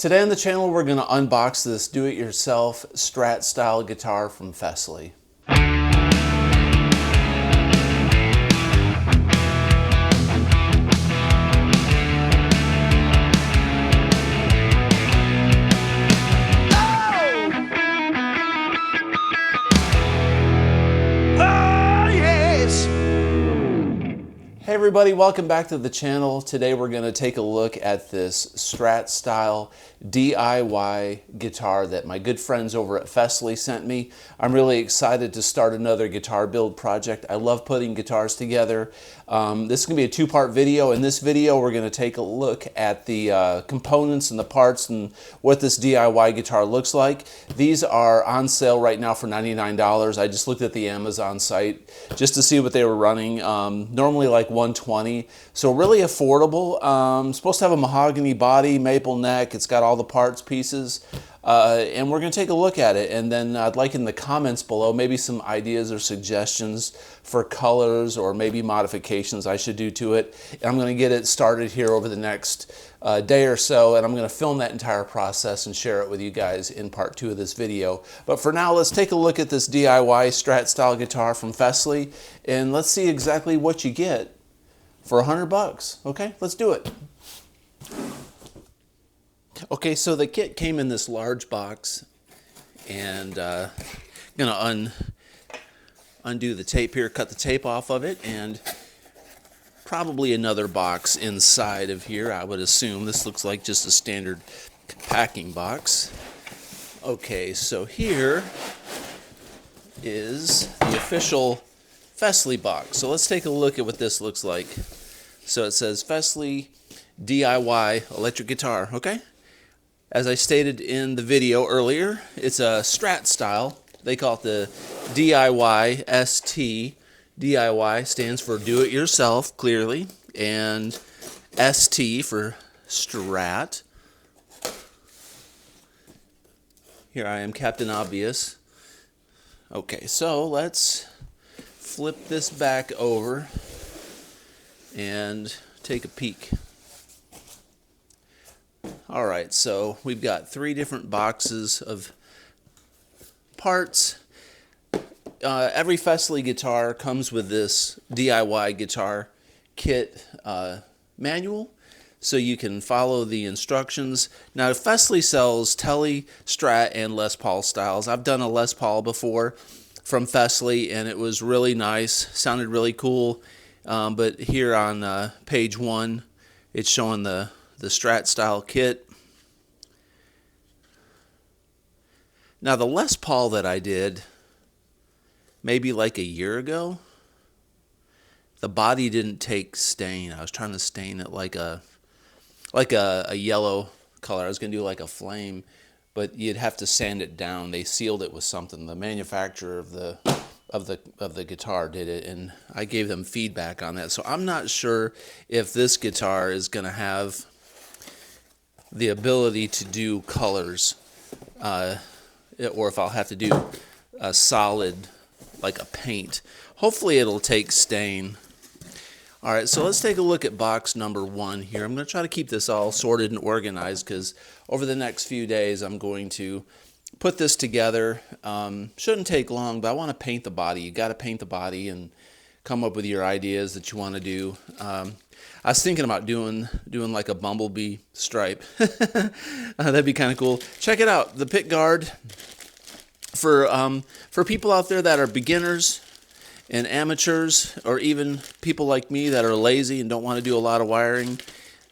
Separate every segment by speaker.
Speaker 1: Today on the channel, we're going to unbox this do-it-yourself Strat style guitar from Fesley. Hey everybody, welcome back to the channel. Today we're going to take a look at this Strat style DIY guitar that my good friends over at Fesley sent me. I'm really excited to start another guitar build project. I love putting guitars together. This is going to be a two-part video. In this video we're going to take a look at the components and the parts and what this DIY guitar looks like. These are on sale right now for $99. I just looked at the Amazon site just to see what they were running. Normally like $120, so really affordable. Supposed to have a mahogany body, maple neck. It's got all the parts, pieces, and we're going to take a look at it. And then I'd like in the comments below maybe some ideas or suggestions for colors or maybe modifications I should do to it. And I'm going to get it started here over the next day or so, and I'm going to film that entire process and share it with you guys in part 2 of this video. But for now, let's take a look at this DIY Strat style guitar from Fesley, and let's see exactly what you get for $100. Okay, let's do it. Okay, so the kit came in this large box, and I'm gonna undo the tape here, cut the tape off of it, and probably another box inside of here, I would assume. This looks like just a standard packing box. Okay, so here is the official Fesley box. So let's take a look at what this looks like. So it says Fesley DIY electric guitar, okay? As I stated in the video earlier, it's a Strat style. They call it the DIY ST. DIY stands for do it yourself, clearly, and ST for Strat. Here I am, Captain Obvious. Okay, so let's flip this back over and take a peek. Alright, so we've got 3 different boxes of parts. Every Fesley guitar comes with this DIY guitar kit manual, so you can follow the instructions. Now, Fesley sells Tele, Strat, and Les Paul styles. I've done a Les Paul before from Fesley, and it was really nice, sounded really cool. But here on page 1, it's showing the Strat style kit. Now, the Les Paul that I did maybe like a year ago, the body didn't take stain. I was trying to stain it like a yellow color. I was going to do like a flame, but you'd have to sand it down. They sealed it with something. The manufacturer of the guitar did it, and I gave them feedback on that. So I'm not sure if this guitar is going to have the ability to do colors, or if I'll have to do a solid, like a paint. Hopefully it'll take stain. Alright, so let's take a look at box number 1 here. I'm going to try to keep this all sorted and organized, because over the next few days I'm going to put this together. Shouldn't take long, but I want to paint the body. You got to paint the body and come up with your ideas that you want to do. I was thinking about doing like a bumblebee stripe. That'd be kind of cool. Check it out, the pick guard for people out there that are beginners and amateurs, or even people like me that are lazy and don't want to do a lot of wiring.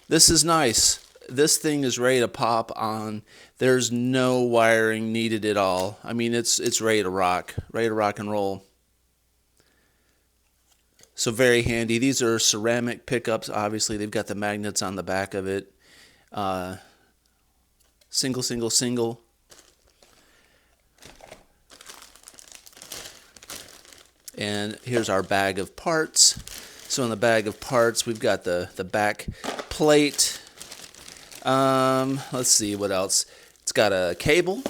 Speaker 1: This is nice. This thing is ready to pop on. There's no wiring needed at all. I mean, it's ready to rock and roll. So very handy. These are ceramic pickups. Obviously, they've got the magnets on the back of it. Single, single, single. And here's our bag of parts. So in the bag of parts, we've got the back plate. Let's see what else. It's got a cable.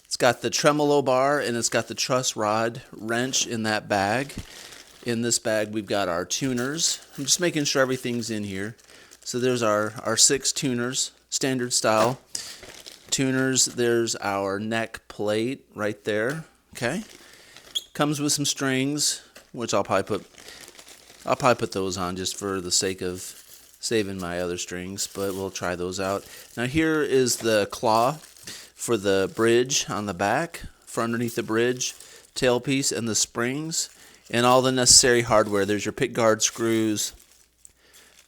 Speaker 1: It's got the tremolo bar, and it's got the truss rod wrench in that bag. In this bag, we've got our tuners. I'm just making sure everything's in here. So there's our 6 tuners, standard style. tuners. There's our neck plate right there. Okay, comes with some strings, which I'll probably put those on just for the sake of saving my other strings, but we'll try those out. Now here is the claw for the bridge on the back, for underneath the bridge, tailpiece, and the springs, and all the necessary hardware. There's your pick guard screws.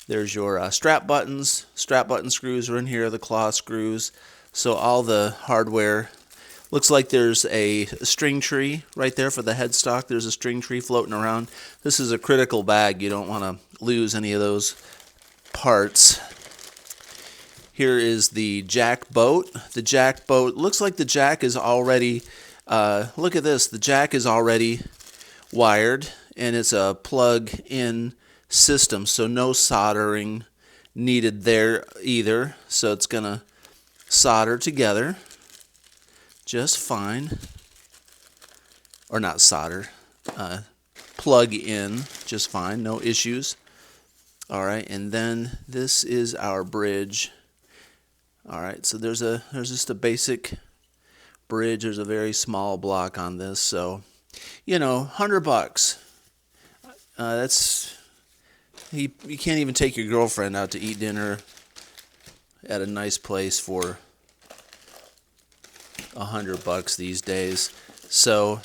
Speaker 1: There's your strap buttons. Strap button screws are in here, the claw screws. So all the hardware. Looks like there's a string tree right there for the headstock. There's a string tree floating around. This is a critical bag. You don't want to lose any of those parts. Here is the jack boat. The jack boat looks like the jack is already, look at this, the jack is already wired, and it's a plug-in system, so no soldering needed there either. So it's gonna solder together just fine, or not solder, plug in just fine, no issues. All right, and then this is our bridge. All right, so there's just a basic bridge. There's a very small block on this, so you know, $100. That's you can't even take your girlfriend out to eat dinner at a nice place for $100 these days. So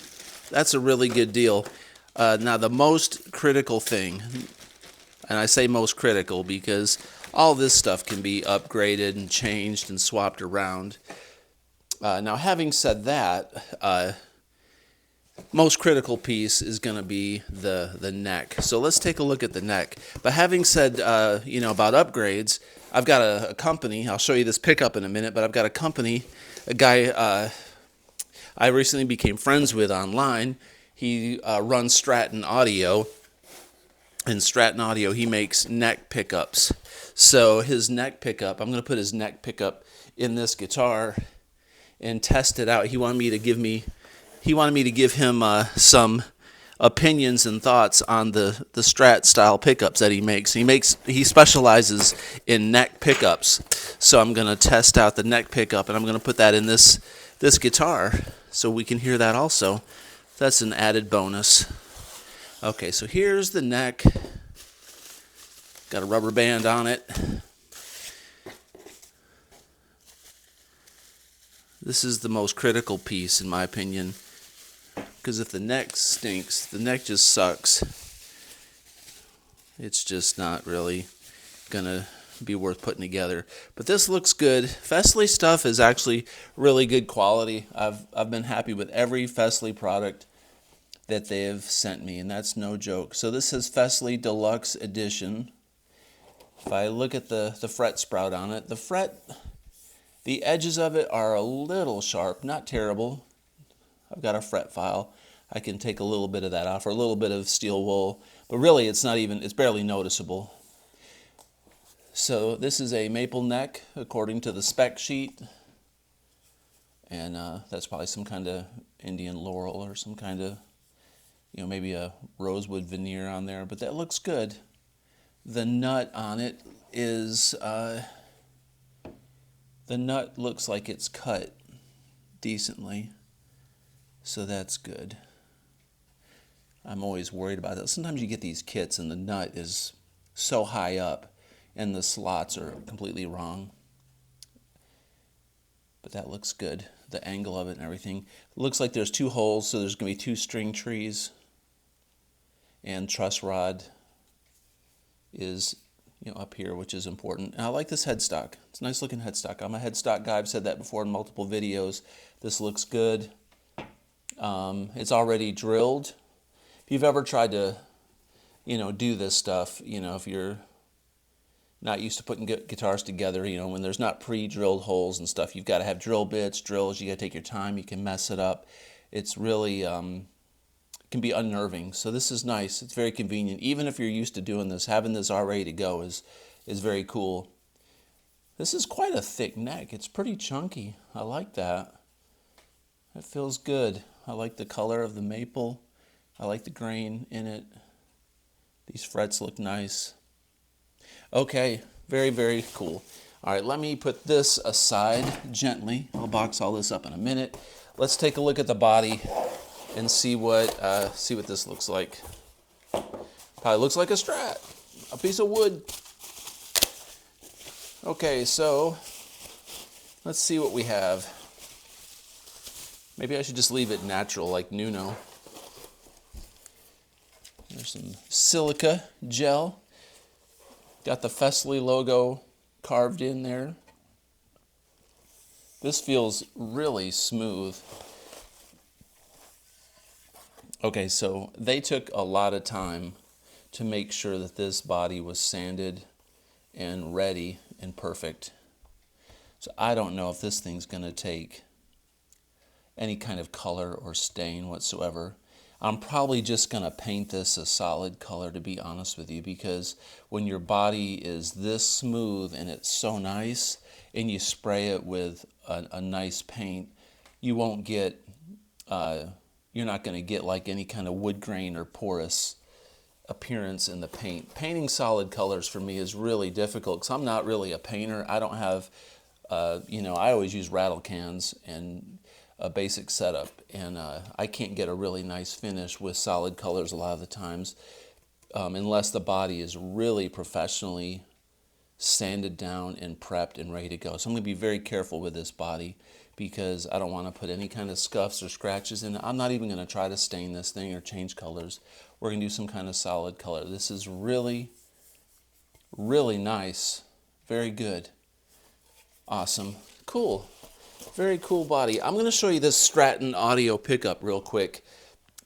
Speaker 1: that's a really good deal. Now the most critical thing, and I say most critical because all this stuff can be upgraded and changed and swapped around. Now having said that, most critical piece is going to be the neck. So let's take a look at the neck. But having said, you know, about upgrades, I've got a company. I'll show you this pickup in a minute, but I've got a company, a guy I recently became friends with online. He runs Straton Audio. In Straton Audio, he makes neck pickups. So his neck pickup, I'm going to put his neck pickup in this guitar and test it out. He wanted me to give him some opinions and thoughts on the Strat style pickups that he makes. He specializes in neck pickups. So I'm going to test out the neck pickup, and I'm going to put that in this guitar so we can hear that also. That's an added bonus. Okay, so here's the neck. Got a rubber band on it. This is the most critical piece in my opinion, because if the neck stinks, the neck just sucks. It's just not really gonna be worth putting together. But this looks good. Fesley stuff is actually really good quality. I've been happy with every Fesley product that they have sent me, and that's no joke. So this is Fesley Deluxe Edition. If I look at the fret sprout on it, the edges of it are a little sharp, not terrible. I've got a fret file. I can take a little bit of that off, or a little bit of steel wool, but really it's barely noticeable. So this is a maple neck according to the spec sheet, and that's probably some kind of Indian laurel or some kind of, you know, maybe a rosewood veneer on there, but that looks good. The nut on it is, the nut looks like it's cut decently, so that's good. I'm always worried about that. Sometimes you get these kits and the nut is so high up and the slots are completely wrong. But that looks good. The angle of it and everything. It looks like there's 2 holes, so there's going to be 2 string trees. And truss rod is, you know, up here, which is important. And I like this headstock. It's a nice looking headstock. I'm a headstock guy. I've said that before in multiple videos. This looks good. It's already drilled. If you've ever tried to, you know, do this stuff, you know, if you're not used to putting guitars together, you know, when there's not pre-drilled holes and stuff, you've got to have drill bits, drills. You got to take your time. You can mess it up. It's really can be unnerving. So this is nice. It's very convenient. Even if you're used to doing this, having this all ready to go is very cool. This is quite a thick neck. It's pretty chunky. I like that. It feels good. I like the color of the maple. I like the grain in it. These frets look nice. Okay, very, very cool. All right, let me put this aside gently. I'll box all this up in a minute. Let's take a look at the body and see what this looks like. Probably looks like a Strat, a piece of wood. Okay, so let's see what we have. Maybe I should just leave it natural like Nuno. There's some silica gel. Got the Fesley logo carved in there. This feels really smooth. Okay, so they took a lot of time to make sure that this body was sanded and ready and perfect. So I don't know if this thing's going to take any kind of color or stain whatsoever. I'm probably just going to paint this a solid color, to be honest with you, because when your body is this smooth and it's so nice and you spray it with a nice paint, you won't get, you're not going to get like any kind of wood grain or porous appearance in the paint. Painting solid colors for me is really difficult because I'm not really a painter. I don't have, I always use rattle cans and a basic setup, and I can't get a really nice finish with solid colors a lot of the times unless the body is really professionally sanded down and prepped and ready to go. So I'm going to be very careful with this body because I don't want to put any kind of scuffs or scratches in it. I'm not even going to try to stain this thing or change colors. We're going to do some kind of solid color. This is really, really nice. Very good. Awesome. Cool. Very cool body. I'm going to show you this Straton audio pickup real quick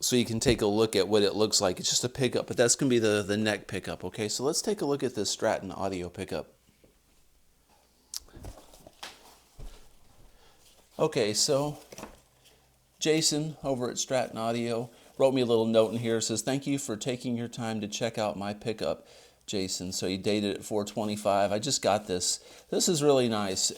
Speaker 1: so you can take a look at what it looks like. It's just a pickup, but that's going to be the neck pickup, okay? So let's take a look at this Straton audio pickup. Okay, so Jason over at Straton Audio wrote me a little note in here. It says, thank you for taking your time to check out my pickup, Jason. So he dated it 4/25. I just got this. This is really nice.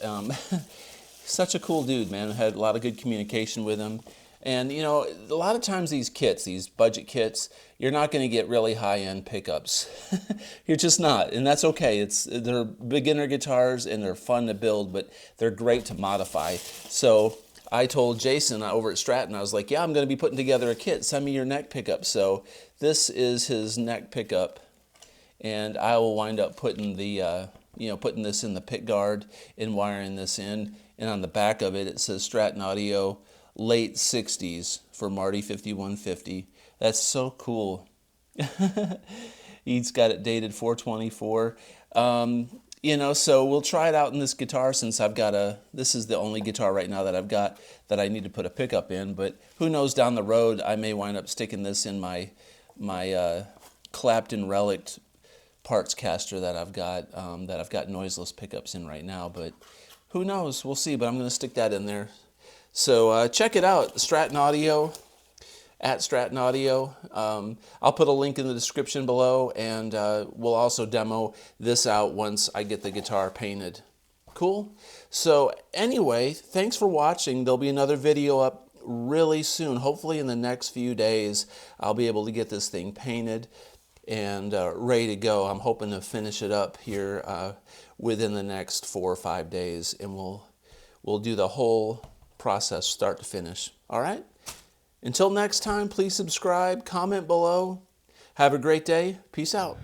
Speaker 1: Such a cool dude, man. I had a lot of good communication with him. And, you know, a lot of times these kits, these budget kits, you're not going to get really high-end pickups. You're just not, and that's okay. They're beginner guitars, and they're fun to build, but they're great to modify. So I told Jason over at Straton, I was like, yeah, I'm going to be putting together a kit. Send me your neck pickup. So this is his neck pickup, and I will wind up putting the putting this in the pick guard and wiring this in. And on the back of it, it says Straton Audio late 60s for Marty 5150. That's so cool. He's got it dated 4/24. So we'll try it out in this guitar since this is the only guitar right now that I've got that I need to put a pickup in. But who knows, down the road, I may wind up sticking this in my Clapton Relic parts caster that I've got noiseless pickups in right now. But who knows? We'll see. But I'm going to stick that in there. So check it out, Straton Audio, at Straton Audio. I'll put a link in the description below, and we'll also demo this out once I get the guitar painted. Cool? So anyway, thanks for watching. There'll be another video up really soon. Hopefully in the next few days, I'll be able to get this thing painted and ready to go. I'm hoping to finish it up here within the next 4 or 5 days, and we'll do the whole process start to finish. All right? Until next time, please subscribe, comment below. Have a great day. Peace out.